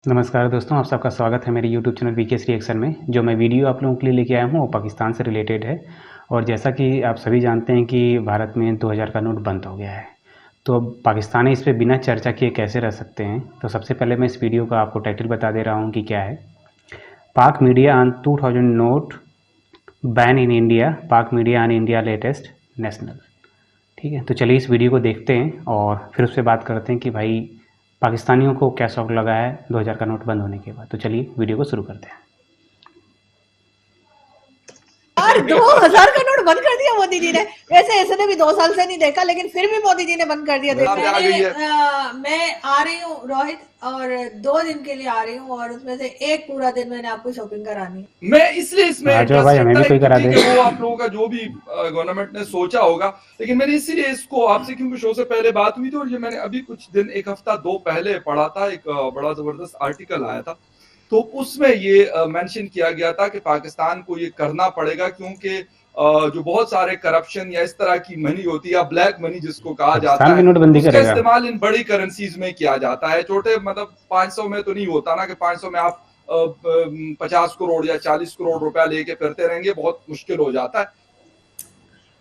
नमस्कार दोस्तों, आप सबका स्वागत है मेरे यूट्यूब चैनल वीकेएस रिएक्शन में। जो मैं वीडियो आप लोगों के लिए लेके आया हूँ वो पाकिस्तान से रिलेटेड है। और जैसा कि आप सभी जानते हैं कि भारत में 2000 का नोट बंद हो गया है, तो अब पाकिस्तानी इस पे बिना चर्चा किए कैसे रह सकते हैं। तो सबसे पहले मैं इस वीडियो का आपको टाइटल बता दे रहा हूँ कि क्या है। Pak media on 2000 note ban in India, Pak media on India latest national. ठीक है, तो चलिए इस वीडियो को देखते हैं और फिर उससे बात करते हैं कि भाई पाकिस्तानियों को क्या शौक लगा है 2000 का नोट बंद होने के बाद। तो चलिए वीडियो को शुरू करते हैं। यार 2000 का नोट बंद कर दिया मोदी जी ने। वैसे ऐसे भी 2 साल से नहीं देखा, लेकिन फिर भी मोदी जी ने बंद कर दिया। मैं आ रही हूँ रोहित, और 2 दिन के लिए आ रही हूँ, और उसमें से एक पूरा दिन मैंने आपको शॉपिंग करानी है। मैं इसलिए इसमें भाई हमें भी कोई करा दे। वो आप लोगों का जो भी गवर्नमेंट ने सोचा होगा, लेकिन मैंने इसीलिए इसको आपसे, क्योंकि शो से पहले बात हुई थी और ये मैंने अभी कुछ दिन, 1 हफ्ता 2 पहले पढ़ा था, एक बड़ा जबरदस्त आर्टिकल आया था, तो उसमें ये मेंशन किया गया था कि पाकिस्तान को ये करना पड़ेगा, क्योंकि जो बहुत सारे करप्शन या इस तरह की मनी होती है, या ब्लैक मनी जिसको कहा जाता है, उसका इस्तेमाल इन बड़ी करेंसीज में किया जाता है। छोटे मतलब 500 में तो नहीं होता ना, कि 500 में आप 50 करोड़ या 40 करोड़ रुपया लेके फिरते रहेंगे, बहुत मुश्किल हो जाता है।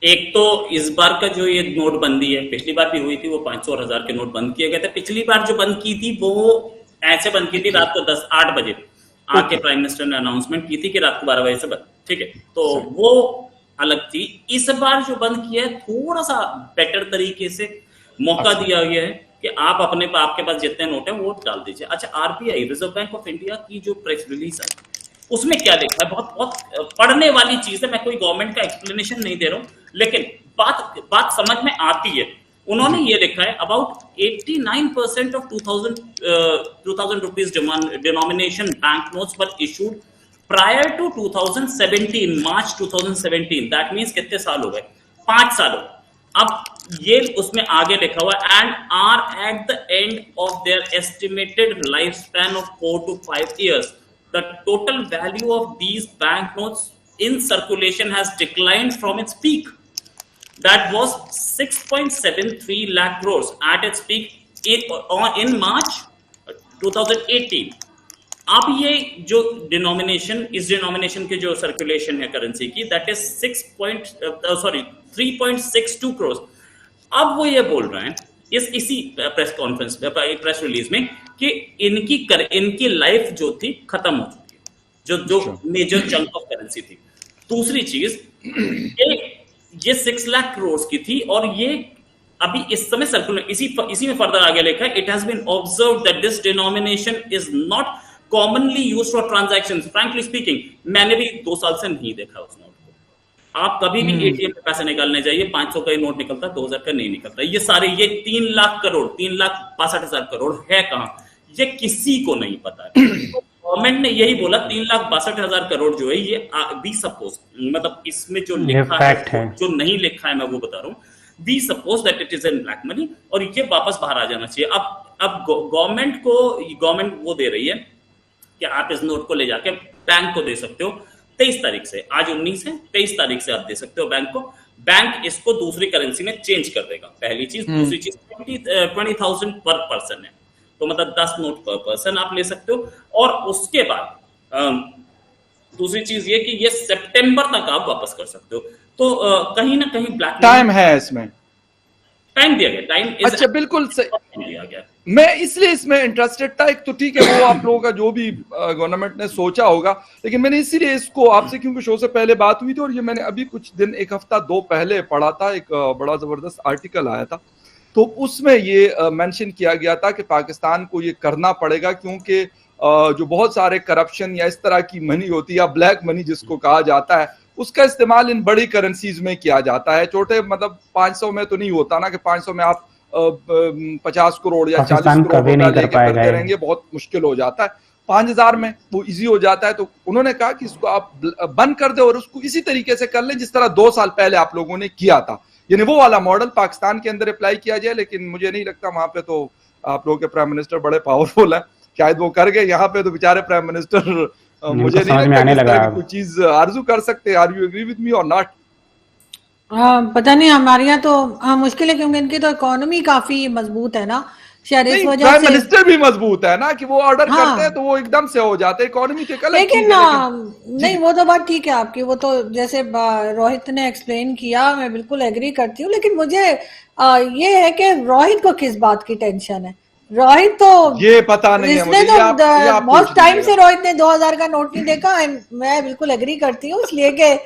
एक तो इस बार का जो ये नोटबंदी है, पिछली बार भी हुई थी, वो 500 और 1000 के नोट बंद किए गए थे। पिछली बार जो बंद की थी वो ऐसे बंद की थी रात को 8 बजे आके प्राइम मिनिस्टर ने अनाउंसमेंट की थी कि रात को 12 बजे से बंद। ठीक है, तो वो अलग थी। इस बार जो बंद किया है, थोड़ा सा बेटर तरीके से मौका दिया गया है कि आप आपके पास जितने नोट है वो डाल दीजिए। अच्छा, RBI, reserve bank of India की जो प्रेस रिलीज है उसमें क्या लिखा है, बहुत बहुत पढ़ने वाली चीज है। मैं कोई गवर्नमेंट का एक्सप्लेनेशन नहीं दे रहा हूं, लेकिन बात समझ में आती है। उन्होंने ये लिखा है, about 89% of 2000 rupees denomination bank notes were issued prior to 2017, March 2017। That means कितने साल हो गए? 5 साल हो गए। अब ये उसमें आगे लिखा हुआ, and are at the end of their estimated life span of 4 to 5 years. The total value of these banknotes in circulation has declined from its peak. That was 6.73 lakh crores at its peak in March 2018. अब ये जो इस denomination के जो circulation है currency की, that is 3.62 crore. अब वो ये बोल रहे हैं इसी प्रेस रिलीज में कि इनकी लाइफ जो थी खत्म हो चुकी है, जो मेजर चंक ऑफ करेंसी थी। दूसरी चीज, ये 6 लाख करोड़ की थी, और ये अभी इस समय सर्कुलर इसी में फर्दर आगे लिखा है, it has been observed that this denomination is not commonly used for transactions. Frankly speaking, मैंने भी 2 साल से नहीं देखा उस नोट को। आप कभी भी एटीएम में पैसे निकालने जाइए, 500 का नोट निकलता, 2000 का नहीं निकलता। ये सारे, ये 3 लाख करोड़, 3,62,000 करोड़ है कहां, ये किसी को नहीं पता है। तो गवर्नमेंट ने यही बोला, 3,62,000 करोड़ जो है ये बी सपोज, मतलब इसमें जो लिखा है, जो नहीं लिखा है मैं वो बता रहा हूं। Be suppose that it is in black money, और ये वापस बाहर आ जाना चाहिए। अब गवर्नमेंट वो दे रही है कि आप इस नोट को ले जाके बैंक को दे सकते हो 23 तारीख से। आज 19 है, 23 तारीख से आप दे सकते हो बैंक को। बैंक इसको दूसरी करेंसी में चेंज कर देगा, पहली चीज। दूसरी चीज, 20,000 पर पर्सन है, तो मतलब 10 नोट पर पर्सन आप ले सकते हो। और उसके बाद दूसरी चीज ये कि ये सितंबर तक आप वापस कर सकते हो। तो कहीं ना कहीं ब्लैक टाइम है, इसमें टाइम दिया गया, टाइम। अच्छा, बिल्कुल सही दिया गया। मैं इसलिए इसमें इंटरेस्टेड था। एक तो ठीक है, वो आप लोगों का जो भी गवर्नमेंट ने सोचा होगा, लेकिन मैंने इसीलिए इसको आपसे, क्योंकि शो से पहले बात हुई थी और ये मैंने अभी कुछ दिन, 1 हफ्ता 2 पहले पढ़ा था, एक बड़ा जबरदस्त आर्टिकल आया था, तो उसमें ये मेंशन किया गया था कि पाकिस्तान को ये करना पड़ेगा, क्योंकि जो बहुत सारे करप्शन या इस तरह की मनी होती है, या ब्लैक मनी जिसको कहा जाता है, उसका इस्तेमाल इन बड़ी करेंसीज में किया जाता है। छोटे मतलब 500 में तो नहीं होता ना, कि 500 में आप 50 करोड़ या 40 करोड़ रुपया लेके करते रहेंगे, बहुत मुश्किल हो जाता है। 5,000 में वो इजी हो जाता है। तो उन्होंने कहा कि इसको आप बंद कर दे, और उसको इसी तरीके से कर लें जिस तरह 2 साल पहले आप लोगों ने किया था, यानी वो वाला मॉडल पाकिस्तान के अंदर अप्लाई किया जाए। लेकिन मुझे नहीं लगता, वहां पे तो आप लोगों के प्राइम मिनिस्टर बड़े पावरफुल है, शायद वो कर गए। यहाँ पे तो बेचारे प्राइम मिनिस्टर मुझे नहीं लगता कोई चीज आरजू कर सकते। Are you agree with me or not? पता नहीं, हमारे यहाँ तो मुश्किल है, क्योंकि इनकी तो इकोनॉमी काफी मजबूत है ना, शायद इस वजह प्राइम से मिनिस्टर भी मजबूत है ना कि वो ऑर्डर हाँ। करते हैं तो वो एकदम से हो जाते हैं, इकोनॉमी के कल। लेकिन नहीं, वो तो बात ठीक है आपकी, वो तो जैसे रोहित ने एक्सप्लेन किया, मैं बिल्कुल एग्री करती हूँ। लेकिन मुझे ये है कि रोहित को किस बात की टेंशन है? रोहित तो ये पता नहीं है मुझे, इसने तो आप बहुत टाइम से रोहित ने 2000 का नोट नहीं देखा। मैं बिल्कुल एग्री करती हूँ, इसलिए कि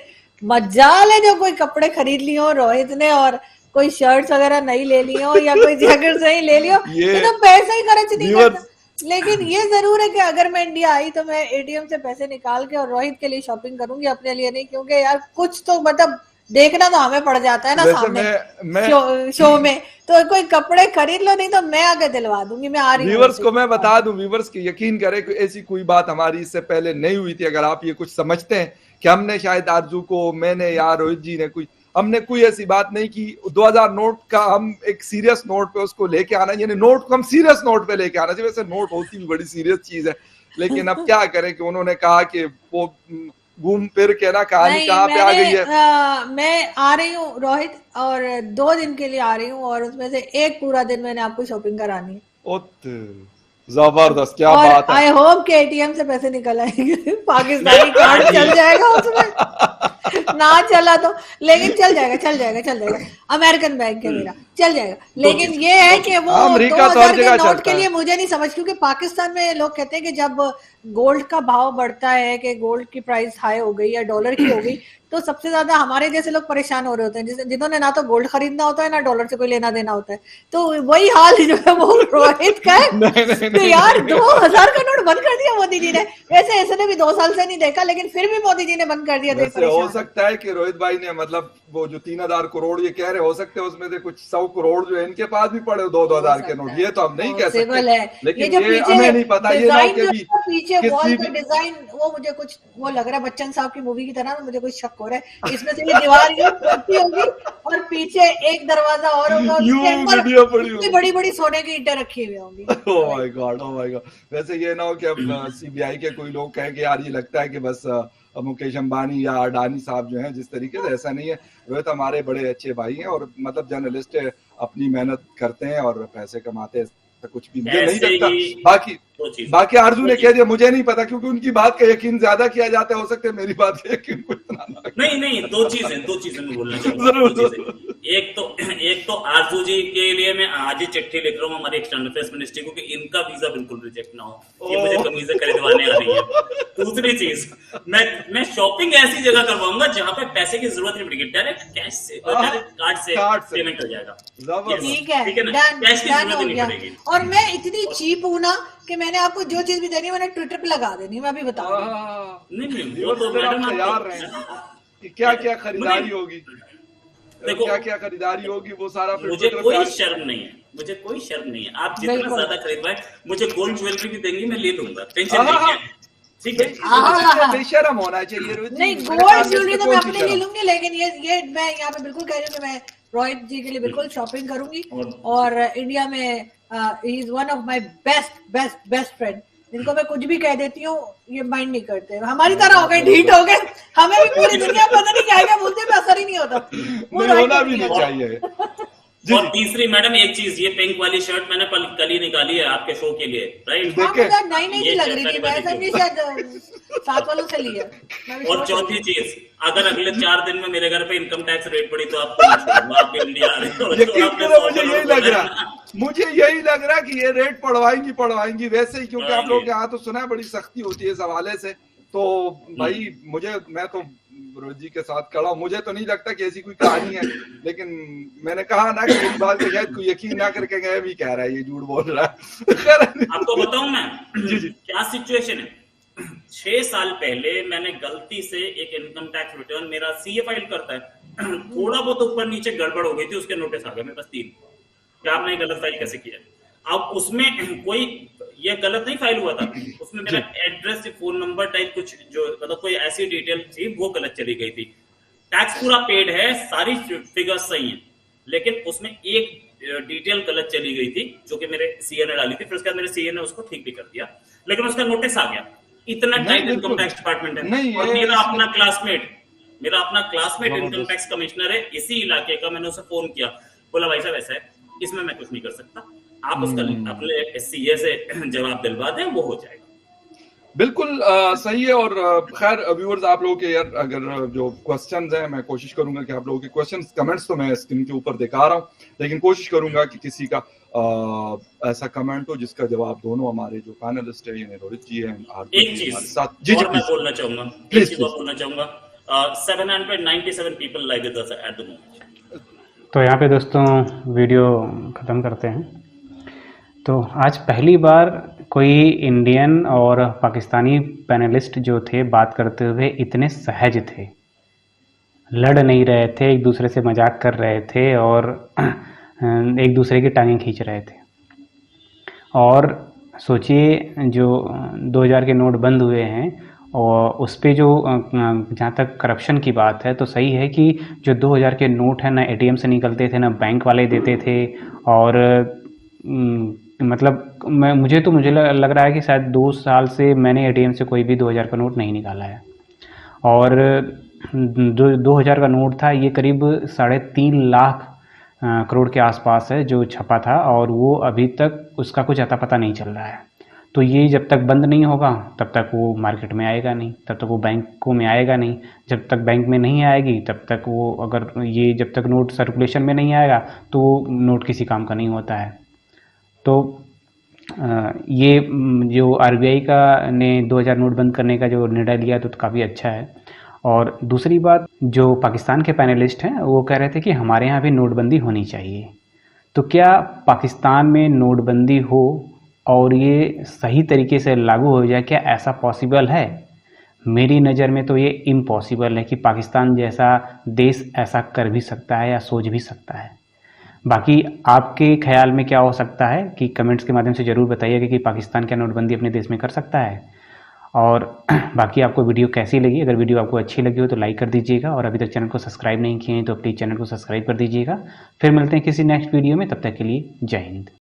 मजाल है जो कोई कपड़े खरीद लिए हो रोहित ने और कोई शर्ट्स वगैरह नहीं ले ली हो या कोई जैकेट नहीं ले लियो, ये तो पैसा ही खर्च नहीं करता। लेकिन ये जरूर है कि अगर मैं इंडिया आई तो मैं एटीएम से पैसे निकाल के और रोहित के लिए शॉपिंग करूंगी, अपने लिए नहीं, क्योंकि यार कुछ तो मतलब देखना तो हमें पड़ जाता है ना सामने शो में। तो कोई कपड़े खरीद लो, नहीं तो मैं आगे दिलवा दूंगी। मैं आ रही हूँ। व्यूअर्स को मैं बता दूं, व्यूअर्स की यकीन करें कि ऐसी कोई बात हमारी इससे पहले नहीं हुई थी। अगर आप ये कुछ समझते हैं कि हमने शायद आरजू को, मैंने या रोहित जी ने हमने कोई ऐसी बात नहीं की। 2000 नोट का हम एक सीरियस नोट पे उसको लेके आना, यानी नोट को हम सीरियस नोट पे लेके आना चाहिए। वैसे नोट होती भी बड़ी सीरियस चीज है, लेकिन अब क्या करें कि उन्होंने कहा कि वो घूम फिर के ना कहानी कहाँ पे आ गई है। मैं आ रही हूँ रोहित, और 2 दिन के लिए आ रही हूँ, और उसमें से एक पूरा दिन मैंने आपको शॉपिंग करानी है। जबरदस्त, क्या और बात है। आई होप के एटीएम से पैसे निकल आएंगे। पाकिस्तानी कार्ड चल जाएगा उसमें, ना चला तो, लेकिन चल जाएगा। अमेरिकन बैंक है मेरा, चल जाएगा। लेकिन ये है कि वो 2000 के नोट के लिए मुझे नहीं समझ, क्योंकि पाकिस्तान में लोग कहते हैं कि जब गोल्ड का भाव बढ़ता है, कि गोल्ड की प्राइस हाई हो गई या डॉलर की हो गई, तो सबसे ज्यादा हमारे जैसे लोग परेशान हो रहे होते हैं, जिन्होंने ना तो गोल्ड खरीदना होता है ना डॉलर से कोई लेना देना होता है। तो वही हाल जो है वो रोहित का है। तो यार 2000 का नोट बंद कर दिया मोदी जी ने। वैसे इसने भी 2 साल से नहीं देखा, लेकिन फिर भी मोदी जी ने बंद कर दिया। हो सकता है कि रोहित भाई ने, मतलब वो जो 3000 करोड़ ये कह रहे, हो सकते हैं उसमें से कुछ 100 करोड़ जो है इनके पास भी पड़े 2000 के नोट। ये तो हम नहीं कह सकते, लेकिन ये हमें नहीं पता। ये ना कि पीछे वॉल का डिजाइन वो मुझे कुछ वो लग रहा है बच्चन साहब की मूवी की तरह, मुझे कुछ शक हो रहा है। इसमें से ये दीवार होगी और पीछे एक दरवाजा और होगा, बड़ी बड़ी सोने की ईंटें रखी हुई होंगी। Oh my God. वैसे ये ना हो कि अब सीबीआई के कोई लोग कहें कि यार ये लगता है कि बस मुकेश अंबानी या अडानी साहब जो हैं जिस तरीके से, ऐसा नहीं है। रोहित हमारे बड़े अच्छे भाई हैं और मतलब जर्नलिस्ट है, अपनी मेहनत करते हैं और पैसे कमाते हैं, कुछ भी मुझे नहीं लगता। बाकी आरजू ने कह दिया, मुझे नहीं पता, क्योंकि उनकी बात का यकीन ज्यादा किया जाता है। हो सकता है मेरी बात का यकीन को इतना नहीं, दो चीजें मैं बोलना चाहूंगा। एक तो आरजू जी के लिए मैं आज ही चिट्ठी लिख रहा हूँ हमारे एक्सटर्नल अफेयर्स मिनिस्ट्री को कि इनका वीजा बिल्कुल रिजेक्ट ना हो, ये मुझे कमीजें खरीदवाने आ रही है। दूसरी चीज, मैं शॉपिंग ऐसी जगह करवाऊंगा जहां पे पैसे की जरूरत नहीं पड़ेगी, डायरेक्ट कैश से, डायरेक्ट कार्ड से पेमेंट हो जाएगा। ठीक है, कैश की जरूरत नहीं पड़ेगी। और मैं इतनी चीप हूं ना कि मैंने आपको जो चीज भी देनी है मैंने ट्विटर पे लगा देनी, मैं भी बता नहीं, वो तो मैडम तैयार रहे। क्या क्या खरीदारी होगी, क्या खरीदारी होगी, वो सारा। मुझे कोई शर्म नहीं है, आप जितना ज्यादा खरीदवाएं, मुझे गोल्ड ज्वेलरी भी देंगी, मैं ले लूंगा, टेंशन नहीं है। ठीक है, बेशर्म होना चाहिए। नहीं, गोल्ड ज्वेलरी तो मैं अपने लिए लूंगी, लेकिन ये मैं यहाँ पे बिल्कुल कह रही हूँ कि मैं रोहित जी के लिए बिल्कुल शॉपिंग करूंगी। और इंडिया में he is one of my best friend, जिनको मैं कुछ भी कह देती हूँ ये माइंड नहीं करते। हमारी तरह हो गए, ढीठ हो गए, हमें भी पूरी दुनिया पता नहीं क्या है, बोलते में असर ही नहीं होता। होना भी नहीं चाहिए। और तीसरी मैडम एक चीज, ये पिंक वाली शर्ट मैंने कल ही निकाली है आपके शो के लिए, राइट? नहीं लग रही थी, मैं शायद 7 वालों से ली है। और चौथी चीज, अगर अगले 4 दिन में मेरे घर पे इनकम टैक्स रेट बढ़ी तो आपको इंडिया आ रहे हो। मुझे यही लग रहा है कि ये रेट पढ़वाएंगी वैसे ही, क्योंकि आप लोग यहाँ तो सुना है बड़ी सख्ती होती है इस हवाले से। तो भाई मैं तो रोहित जी के साथ खड़ा हूँ, मुझे तो नहीं लगता कि ऐसी कोई कहानी है। लेकिन मैंने कहा ना कि इस बात पे शायद कोई यकीन ना करके गए भी कह रहा है ये झूठ बोल रहा है। आपको बताऊं मैं जी क्या सिचुएशन है। 6 साल पहले मैंने गलती से एक इनकम टैक्स रिटर्न, मेरा सीए फाइल करता है, थोड़ा बहुत ऊपर नीचे गड़बड़ हो गई थी, उसके नोटिस आ गए मेरे पास 3 कि आपने गलत फाइल कैसे किया। अब उसमें कोई ये गलत नहीं फाइल हुआ था, उसमें मेरा एड्रेस, फोन नंबर टाइप कुछ जो मतलब कोई ऐसी डिटेल थी वो गलत चली गई थी। टैक्स पूरा पेड है, सारी फिगर्स सही हैं, लेकिन उसमें एक डिटेल गलत चली गई थी जो कि मेरे सीए ने डाली थी। फिर उसके बाद मेरे सीए ने उसको ठीक भी कर दिया, लेकिन उसका नोटिस आ गया। इतना टाइट इनकम टैक्स डिपार्टमेंट है। और मेरा अपना क्लासमेट इनकम टैक्स कमिश्नर है इसी इलाके का। मैंने उसे फोन किया, बोला भाई साहब ऐसा है, इसमें मैं कुछ नहीं कर सकता, आप उसका अपने सीए से जवाब दिलवा दें, वो हो जाएगा। बिल्कुल सही है। और खैर व्यूअर्स, आप लोगों के यार अगर जो क्वेश्चंस हैं, मैं कोशिश करूंगा कि आप लोगों के क्वेश्चंस, कमेंट्स तो मैं स्क्रीन के ऊपर दिखा रहा हूं, लेकिन कोशिश करूंगा कि किसी का ऐसा कमेंट हो जिसका जवाब दोनों हमारे जो पैनलिस्ट है, यानी रोहित जी हैं, एक चीज और मैं बोलना चाहूंगा, एक चीज और बोलना चाहूंगा, 797 people live with us at the moment. तो यहाँ पे दोस्तों वीडियो ख़त्म करते हैं। तो आज पहली बार कोई इंडियन और पाकिस्तानी पैनलिस्ट जो थे बात करते हुए इतने सहज थे, लड़ नहीं रहे थे, एक दूसरे से मजाक कर रहे थे और एक दूसरे की टांगें खींच रहे थे। और सोचिए जो 2000 के नोट बंद हुए हैं और उस पे जो जहाँ तक करप्शन की बात है, तो सही है कि जो 2000 के नोट हैं ना एटीएम से निकलते थे, ना बैंक वाले देते थे। और मतलब मुझे लग रहा है कि शायद 2 साल से मैंने एटीएम से कोई भी 2000 का नोट नहीं निकाला है। और 2000 का नोट था, ये करीब 3.5 लाख करोड़ के आसपास है जो छपा था, और वो अभी तक उसका कुछ अता पता नहीं चल रहा है। तो ये जब तक बंद नहीं होगा तब तक वो मार्केट में आएगा नहीं, तब तक वो बैंकों में आएगा नहीं। जब तक बैंक में नहीं आएगी तब तक वो, अगर ये जब तक नोट सर्कुलेशन में नहीं आएगा तो वो नोट किसी काम का नहीं होता है। तो ये जो आरबीआई का ने 2000 नोट बंद करने का जो निर्णय लिया तो काफ़ी अच्छा है। और दूसरी बात, जो पाकिस्तान के पैनलिस्ट हैं वो कह रहे थे कि हमारे यहाँ भी नोटबंदी होनी चाहिए। तो क्या पाकिस्तान में नोटबंदी हो और ये सही तरीके से लागू हो जाए, क्या ऐसा पॉसिबल है? मेरी नज़र में तो ये इम्पॉसिबल है कि पाकिस्तान जैसा देश ऐसा कर भी सकता है या सोच भी सकता है। बाकी आपके ख्याल में क्या हो सकता है कि कमेंट्स के माध्यम से ज़रूर बताइएगा कि पाकिस्तान क्या नोटबंदी अपने देश में कर सकता है। और बाकी आपको वीडियो कैसी लगी? अगर वीडियो आपको अच्छी लगी हो तो लाइक कर दीजिएगा, और अभी तक चैनल को सब्सक्राइब नहीं किए हैं तो प्लीज़ चैनल को सब्सक्राइब कर दीजिएगा। फिर मिलते हैं किसी नेक्स्ट वीडियो में, तब तक के लिए जय हिंद।